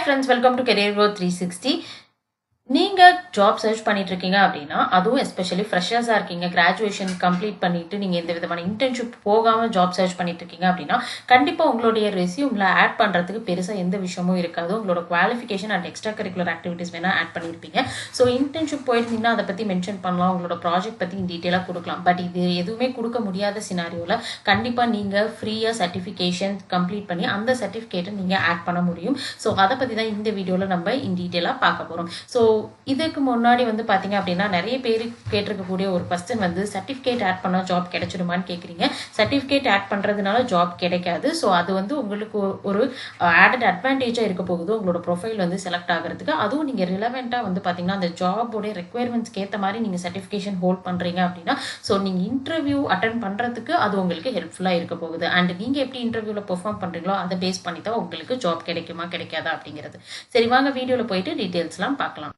friends, welcome to Career Growth 360. நீங்கள் job search பண்ணிட்டு இருக்கீங்க அப்படின்னா, அதுவும் எஸ்பெஷலி ஃப்ரெஷர்ஸாக இருக்கீங்க, கிராஜுவேஷன் கம்ப்ளீட் பண்ணிட்டு நீங்கள் எந்த விதமான இன்டர்ன்ஷிப் போகாமல் ஜாப் சர்ச் பண்ணிட்டு இருக்கீங்க அப்படின்னா, கண்டிப்பாக உங்களுடைய ரெஸ்யூமில் ஆட் பண்ணுறதுக்கு பெருசாக எந்த விஷயமும் இருக்காது. உங்களோட qualification and extra curricular activities வேணால் ஆட் பண்ணியிருப்பீங்க. ஸோ இன்டர்ன்ஷிப் போயிருந்தீங்கன்னா அதை பற்றி மென்ஷன் பண்ணலாம், உங்களோட ப்ராஜெக்ட் பற்றி டீட்டெயிலாக கொடுக்கலாம். பட் இது எதுவுமே கொடுக்க முடியாத சினாரியோவில் கண்டிப்பாக நீங்கள் ஃப்ரீயாக சர்டிஃபிகேஷன் கம்ப்ளீட் பண்ணி அந்த சர்டிஃபிகேட்டை நீங்கள் ஆட் பண்ண முடியும். ஸோ அதை பற்றி தான் இந்த வீடியோவில் நம்ம டீட்டெயிலாக பார்க்க போகிறோம். ஸோ இதுக்கு முன்னாடி பார்த்தீங்க அப்படின்னா நிறைய பேர் கேட்டிருக்கக்கூடிய ஒரு கொஸ்டின் சர்டிஃபிகேட் ஆட் பண்ணால் ஜாப் கிடைச்சிடுமான்னு கேட்குறீங்க. சர்டிஃபிகேட் ஆட் பண்ணுறதுனால ஜாப் கிடைக்காது. ஸோ அது உங்களுக்கு ஒரு ஆடட் அட்வான்டேஜாக இருக்க போகுது உங்களோட ப்ரொஃபைல் செலக்ட் ஆகிறதுக்கு. அதுவும் நீங்கள் ரிலவெண்ட்டாக பார்த்தீங்கன்னா அந்த ஜாபோடைய ரெக்குயர்மெண்ட்ஸ்க்கு ஏற்ற மாதிரி நீங்கள் சர்டிஃபிகேஷன் ஹோல்ட் பண்ணுறீங்க அப்படின்னா, ஸோ நீங்கள் இன்டர்வியூ அட்டன் பண்ணுறதுக்கு அது உங்களுக்கு ஹெல்ப்ஃபுல்லாக இருக்க போகுது. அண்ட் நீங்கள் எப்படி இன்டர்வியூவில் பெர்ஃபார்ம் பண்ணுறீங்களோ அதை பேஸ் பண்ணி தான் உங்களுக்கு ஜாப் கிடைக்குமா கிடைக்காதா அப்படிங்கிறது. சரி, வாங்க வீடியோவில் போயிட்டு டீட்டெயில்ஸ்லாம் பார்க்கலாம்.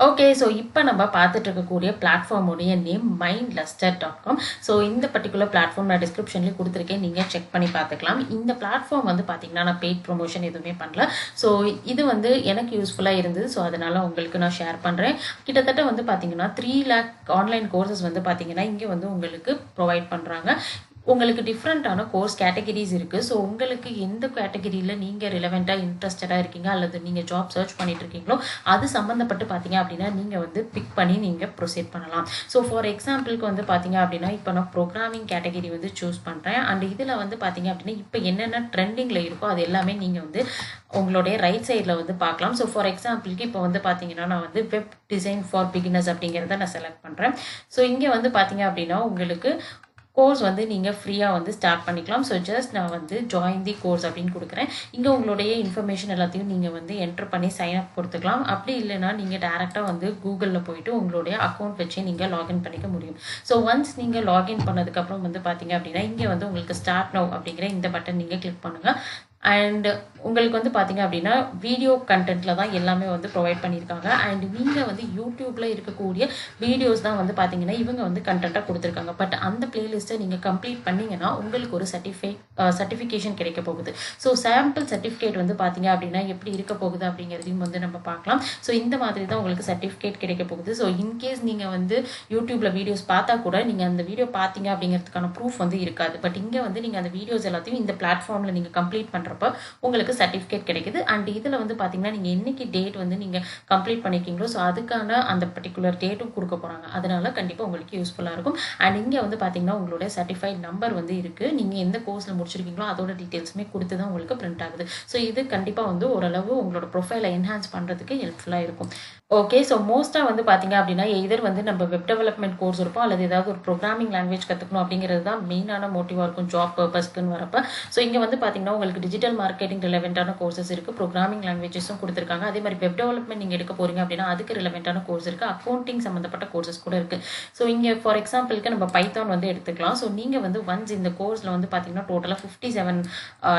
ஓகே, ஸோ இப்போ நம்ம பார்த்துட்டு இருக்கக்கூடிய பிளாட்ஃபார்முடைய நேம் mindluster.com. ஸோ இந்த பர்டிகுலர் பிளாட்ஃபார்ம் நான் டிஸ்கிரிப்ஷன்லேயே கொடுத்துருக்கேன், நீங்கள் செக் பண்ணி பார்த்துக்கலாம். இந்த பிளாட்ஃபார்ம் பார்த்தீங்கன்னா நான் பெய்ட் ப்ரொமோஷன் எதுவுமே பண்ணல. ஸோ இது எனக்கு யூஸ்ஃபுல்லாக இருந்தது. ஸோ அதனால் உங்களுக்கு நான் ஷேர் பண்ணுறேன். கிட்டத்தட்ட பார்த்தீங்கன்னா 3 lakh ஆன்லைன் கோர்சஸ் பார்த்தீங்கன்னா இங்கே உங்களுக்கு ப்ரொவைட் பண்ணுறாங்க. உங்களுக்கு டிஃப்ரெண்ட்டான கோர்ஸ் கேட்டகரிஸ் இருக்குது. ஸோ உங்களுக்கு எந்த கேட்டகரியில் நீங்கள் ரிலவெண்ட்டாக இன்ட்ரெஸ்டடாக இருக்கீங்க அல்லது நீங்கள் ஜாப் சர்ச் பண்ணிட்டு இருக்கீங்களோ அது சம்மந்தப்பட்டு பார்த்தீங்க அப்படின்னா நீங்கள் பிக் பண்ணி நீங்கள் ப்ரொசீட் பண்ணலாம். ஸோ ஃபார் எக்ஸாம்பிளுக்கு பார்த்தீங்க அப்படின்னா இப்போ நான் ப்ரோக்ராமிங் கேட்டகரி சூஸ் பண்ணுறேன். அண்ட் இதில் பார்த்தீங்க அப்படின்னா இப்போ என்னென்ன ட்ரெண்டிங்கில் இருக்கோ அது எல்லாமே நீங்கள் உங்களுடைய ரைட் சைடில் பார்க்கலாம். ஸோ ஃபார் எக்ஸாம்பிளுக்கு இப்போ பார்த்தீங்கன்னா நான் வெப் டிசைன் ஃபார் பிகினர்ஸ் அப்படிங்கிறத நான் செலக்ட் பண்ணுறேன். ஸோ இங்கே பார்த்தீங்க அப்படின்னா உங்களுக்கு கோர்ஸ் நீங்கள் ஃப்ரீயாக ஸ்டார்ட் பண்ணிக்கலாம். ஸோ ஜஸ்ட் நான் ஜாயின் தி கோர்ஸ் அப்படின்னு கொடுக்குறேன். இங்கே உங்களுடைய இன்ஃபர்மேஷன் எல்லாத்தையும் நீங்கள் என்ட்ரு பண்ணி சைன் அப் கொடுத்துக்கலாம். அப்படி இல்லைனா நீங்கள் டேரெக்டாக கூகுளில் போயிட்டு உங்களுடைய அக்கௌண்ட் வச்சு நீங்கள் லாகின் பண்ணிக்க முடியும். ஸோ ஒன்ஸ் நீங்கள் லாகின் பண்ணதுக்கப்புறம் பார்த்தீங்க அப்படின்னா இங்கே உங்களுக்கு ஸ்டார்ட் நவ் அப்படிங்கிற இந்த பட்டன் நீங்கள் கிளிக் பண்ணுங்கள். அண்ட் உங்களுக்கு பார்த்தீங்க அப்படின்னா வீடியோ கண்டென்ட்டில் தான் எல்லாமே ப்ரொவைட் பண்ணியிருக்காங்க. அண்ட் நீங்கள் யூடியூப்பில் இருக்கக்கூடிய வீடியோஸ் தான் பார்த்தீங்கன்னா இவங்க கண்டென்ட்டாக கொடுத்துருக்காங்க. பட் அந்த பிளேலிஸ்ட்டை நீங்கள் கம்ப்ளீட் பண்ணிங்கன்னா உங்களுக்கு ஒரு சர்டிஃபிகேஷன் கிடைக்க போகுது. ஸோ சாம்பிள் சர்டிஃபிகேட் பார்த்தீங்க அப்படின்னா எப்படி இருக்க போகுது அப்படிங்கிறதையும் நம்ம பார்க்கலாம். ஸோ இந்த மாதிரி தான் உங்களுக்கு சர்டிஃபிகேட் கிடைக்க போகுது. ஸோ இன்கேஸ் நீங்கள் யூடியூப்பில் வீடியோஸ் பார்த்தா கூட நீங்கள் அந்த வீடியோ பார்த்தீங்க அப்படிங்கிறதுக்கான ப்ரூஃப் இருக்காது. பட் இங்கே நீங்கள் அந்த வீடியோஸ் எல்லாத்தையும் இந்த பிளாட்ஃபார்மில் நீங்கள் கம்ப்ளீட் பண்ணுறப்ப உங்களுக்கு சர்டிஃபிகேட் கிடைக்குது. அண்ட் இதில் பார்த்தீங்கன்னா நீங்கள் என்னைக்கு டேட் நீங்கள் கம்ப்ளீட் பண்ணியிருக்கீங்களோ ஸோ அதுக்கான அந்த பர்டிகுலர் டேட்டும் கொடுக்க போகிறாங்க. அதனால கண்டிப்பாக உங்களுக்கு யூஸ்ஃபுல்லாக இருக்கும். அண்ட் இங்கே பார்த்தீங்கன்னா உங்களுடைய சர்டிஃபைட் நம்பர் இருக்குது. நீங்கள் எந்த கோர்ஸில் முடிச்சிருக்கீங்களோ அதோட டீட்டெயில்ஸுமே கொடுத்து தான் உங்களுக்கு பிரிண்ட் ஆகுது. ஸோ இது கண்டிப்பாக ஓரளவு உங்களோட ப்ரொஃபைலை என்ஹான்ஸ் பண்ணுறதுக்கு ஹெல்ப்ஃபுல்லாக இருக்கும். ஓகே, ஸோ மோஸ்ட்டாக பார்த்தீங்க அப்படின்னா எதர் நம்ம வெப் டெவலப்மெண்ட் கோர்ஸ் இருப்போம் அல்லது ஏதாவது ஒரு ப்ரோக்ராமிங் லாங்குவேஜ் கற்றுக்கணும் அப்படிங்கிறது தான் மெயினான மோட்டிவாக இருக்கும் ஜாப் பர்பஸ்க்குன்னு வரப்போ. ஸோ இங்கே பார்த்தீங்கன்னா உங்களுக்கு டிஜிட்டல் மார்க்கெட்டிங் ரிலவெண்ட்டான கோர்சஸ் இருக்குது, ப்ரோக்ராமிங் லாங்குவேஜஸும் கொடுத்துருக்காங்க. அதே மாதிரி வெப் டெவலப்மெண்ட் நீங்கள் எடுக்க போகிறீங்க அப்படின்னா அதுக்கு ரிலவெண்ட்டான கோர்ஸ் இருக்குது, அக்கௌண்டிங் சம்மந்தப்பட்ட கோர்சஸ் கூட இருக்குது. ஸோ இங்கே ஃபார் எக்ஸாம்பிளுக்கு நம்ம பைத்தான் எடுத்துக்கலாம். ஸோ நீங்கள் ஒன்ஸ் இந்த கோர்ஸில் பார்த்தீங்கன்னா டோட்டலாக 57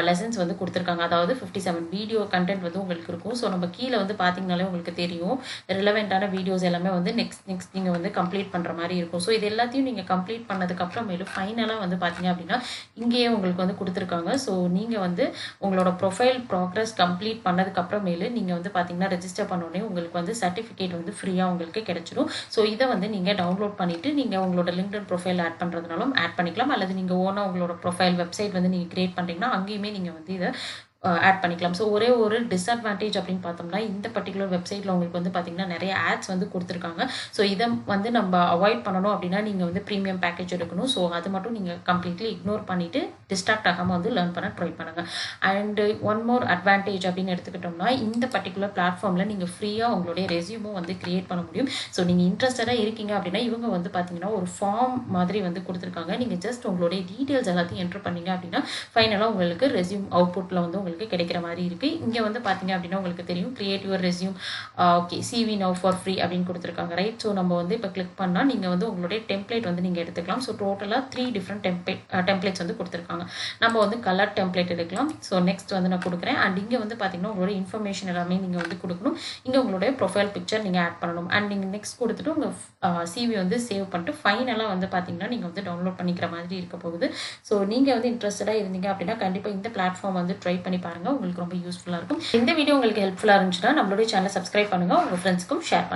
லெசன்ஸ் கொடுத்துருக்காங்க. அதாவது 57 வீடியோ கண்டென்ட் உங்களுக்கு இருக்கும். ஸோ நம்ம கீழே பார்த்தீங்கனாலே உங்களுக்கு தெரியும் ரிலவெண்ட்டான வீடியோஸ் எல்லாமே நெக்ஸ்ட் நீங்கள் கம்ப்ளீட் பண்ணுற மாதிரி இருக்கும். ஸோ இது எல்லாத்தையும் நீங்கள் கம்ப்ளீட் பண்ணதுக்கப்புறமேலும் ஃபைனலாக பார்த்தீங்க அப்படின்னா இங்கேயே உங்களுக்கு கொடுத்துருக்காங்க. ஸோ நீங்கள் உங்களோட ப்ரொஃபைல் ப்ராக்ரஸ் கம்ப்ளீட் பண்ணதுக்கப்புறமேலு நீங்கள் பார்த்தீங்கன்னா ரெஜிஸ்டர் பண்ணோடனே உங்களுக்கு சர்டிஃபிகேட் ஃப்ரீயாக உங்களுக்கு கிடைச்சிடும். ஸோ இதை நீங்கள் டவுன்லோட் பண்ணிவிட்டு நீங்கள் உங்களோட லிங்க்டின் ப்ரொஃபைல் ஆட் பண்ணுறதுனாலும் ஆட் பண்ணிக்கலாம். அல்லது நீங்கள் ஓனாக உங்களோட ப்ரொஃபைல் வெப்சைட் நீங்கள் கிரியேட் பண்ணுறீங்கன்னா அங்கேயுமே நீங்கள் இதை ஆட் பண்ணிக்கலாம். ஸோ ஒரே ஒரு டிஸ்அட்வான்டேஜ் அப்படின்னு பார்த்தோம்னா இந்த பர்டிகுலர் வெப்சைட்டில் உங்களுக்கு பார்த்தீங்கன்னா நிறைய ஆட்ஸ் கொடுத்துருக்காங்க. ஸோ இதை நம்ம அவாய்ட் பண்ணணும் அப்படின்னா நீங்கள் ப்ரீமியம் பேக்கேஜ் எடுக்கணும். ஸோ அது மட்டும் நீங்கள் கம்ப்ளீட்லி இக்னோர் பண்ணிவிட்டு டிஸ்ட்ராக்ட் ஆகாமல் லேர்ன் பண்ண ட்ரை பண்ணுங்கள். அண்ட் ஒன் மோர் அட்வான்டேஜ் அப்படின்னு எடுத்துக்கிட்டோம்னா இந்த பர்டிகுலர் பிளாட்ஃபார்மில் நீங்கள் ஃப்ரீயாக உங்களுடைய ரெஸ்யூமும் கிரியேட் பண்ண முடியும். ஸோ நீங்கள் இன்ட்ரெஸ்டடாக இருக்கீங்க அப்படின்னா இவங்க பார்த்தீங்கன்னா ஒரு ஃபார்ம் மாதிரி கொடுத்துருக்காங்க. நீங்கள் ஜஸ்ட் உங்களுடைய டீட்டெயில்ஸ் எல்லாத்தையும் என்ட்ரு பண்ணீங்க அப்படின்னா ஃபைனலாக உங்களுக்கு ரெஸ்யூம் அவுட்புட்டில் உங்களுக்கு கிடைக்கிற மாதிரி இருக்கு. இங்கே பார்த்தீங்க அப்படின்னா உங்களுக்கு தெரியும் create your resume, okay CV now for free அப்படின்னு கொடுத்துருக்காங்க, ரைட். ஸோ நம்ம இப்போ கிளிக் பண்ணால் நீங்கள் உங்களுடைய டெம்ப்ளேட் நீங்கள் எடுத்துக்கலாம். ஸோ டோட்டலாக 3 டிஃப்ரெண்ட் டெம்ப்ளேட்ஸ் கொடுத்துருக்காங்க. நம்ம கலர் டெம்ப்ளேட் எடுக்கலாம். ஸோ நெக்ஸ்ட் நான் கொடுக்குறேன். அண்ட் இங்கே பார்த்தீங்கன்னா உங்களோட இன்ஃபர்மேஷன் எல்லாமே நீங்கள் கொடுக்கணும். இங்கே உங்களுடைய ப்ரொஃபைல் பிக்சர் நீங்கள் ஆட் பண்ணணும். அண்ட் நீங்கள் நெக்ஸ்ட் கொடுத்துட்டு உங்கள் சிவி சேவ் பண்ணிட்டு ஃபைனலாக பார்த்தீங்கன்னா நீங்கள் டவுன்லோட் பண்ணிக்கிற மாதிரி இருக்க போகுது. ஸோ நீங்கள் இன்ட்ரெஸ்டடாக இருந்தீங்க அப்படின்னா கண்டிப்பாக இந்த பிளாட்ஃபார்ம் ட்ரை பண்ணி பண்ணி பாருங்க. உங்களுக்கு ரொம்ப யூஸ்ஃபுல்லா இருக்கும். இந்த வீடியோ உங்களுக்கு ஹெல்ப்ஃபுல்லா இருந்துச்சுன்னா நம்மளுடைய சேனலை சப்ஸ்கிரைப் பண்ணுங்க. உங்க ஃப்ரெண்ட்ஸ்க்கும் ஷேர் பண்ணுங்க.